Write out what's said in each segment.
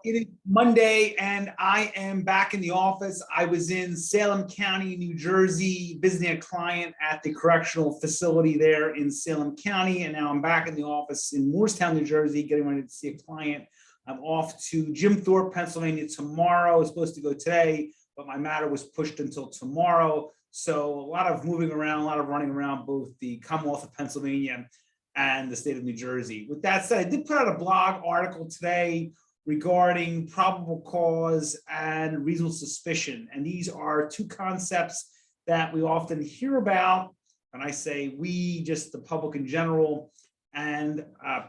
It is Monday and I am back in the office. I was in Salem County, New Jersey, visiting a client at the correctional facility there in Salem County. And now I'm back in the office in Morristown, New Jersey, getting ready to see a client. I'm off to Jim Thorpe, Pennsylvania tomorrow. I was supposed to go today, but my matter was pushed until tomorrow. So a lot of moving around, a lot of running around both the Commonwealth of Pennsylvania and the state of New Jersey. With that said, I did put out a blog article today regarding probable cause and reasonable suspicion. And these are two concepts that we often hear about. And I say we, just the public in general. And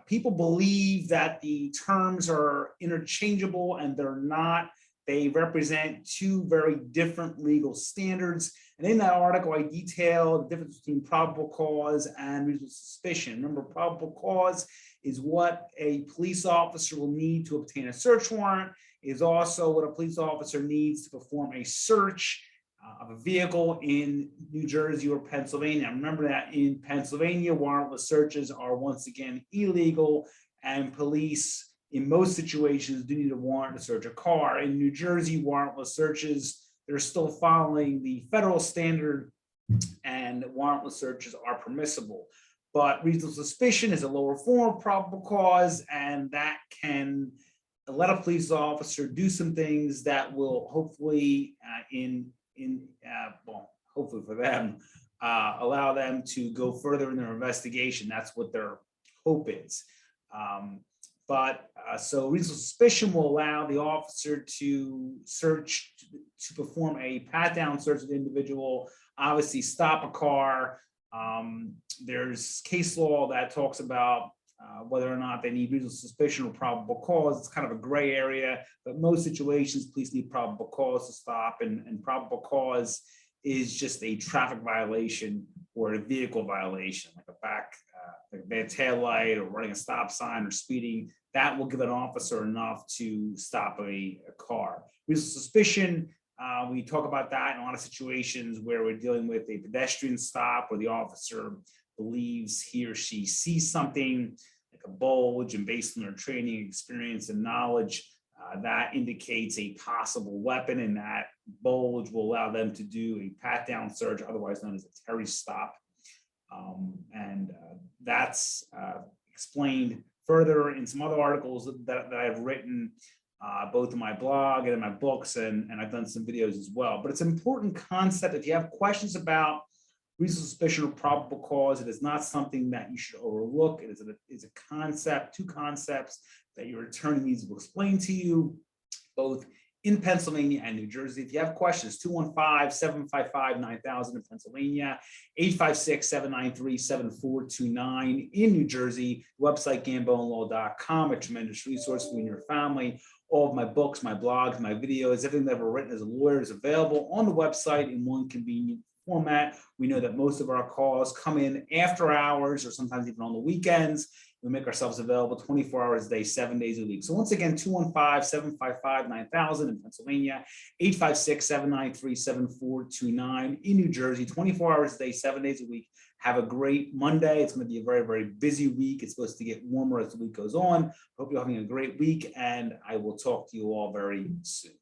people believe that the terms are interchangeable, and they're not. They represent two very different legal standards. And in that article, I detail the difference between probable cause and reasonable suspicion. Remember, probable cause is what a police officer will need to obtain a search warrant. It is also what a police officer needs to perform a search of a vehicle in New Jersey or Pennsylvania. Remember that in Pennsylvania, warrantless searches are once again illegal, and police in most situations do need a warrant to search a car. In New Jersey, warrantless searches, they're still following the federal standard, and warrantless searches are permissible. But reasonable suspicion is a lower form of probable cause, and that can let a police officer do some things that will hopefully, hopefully for them, allow them to go further in their investigation. That's what their hope is. So reasonable suspicion will allow the officer to search, to perform a pat-down search of the individual, obviously stop a car. There's case law that talks about whether or not they need reasonable suspicion or probable cause. It's kind of a gray area, but most situations, police need probable cause to stop, and probable cause is just a traffic violation or a vehicle violation, like a bad tail light or running a stop sign or speeding. That will give an officer enough to stop a car. Reasonable suspicion, we talk about that in a lot of situations where we're dealing with a pedestrian stop, where the officer believes he or she sees something like a bulge, and based on their training, experience, and knowledge, that indicates a possible weapon, and that bulge will allow them to do a pat-down search, otherwise known as a Terry stop. That's explained further in some other articles that I've written, both in my blog and in my books, and I've done some videos as well. But it's an important concept. If you have questions about reasonable suspicion or probable cause, it is not something that you should overlook. It is a concept, two concepts that your attorney needs to explain to you, both in Pennsylvania and New Jersey. If you have questions, 215-755-9000 in Pennsylvania, 856-793-7429 in New Jersey, website gambonelaw.com, a tremendous resource for you and your family. All of my books, my blogs, my videos, everything that I've ever written as a lawyer is available on the website in one convenient format. We know that most of our calls come in after hours or sometimes even on the weekends. We make ourselves available 24 hours a day, 7 days a week. So once again, 215-755-9000 in Pennsylvania, 856-793-7429 in New Jersey, 24 hours a day, 7 days a week. Have a great Monday. It's going to be a very, very busy week. It's supposed to get warmer as the week goes on. Hope you're having a great week, and I will talk to you all very soon.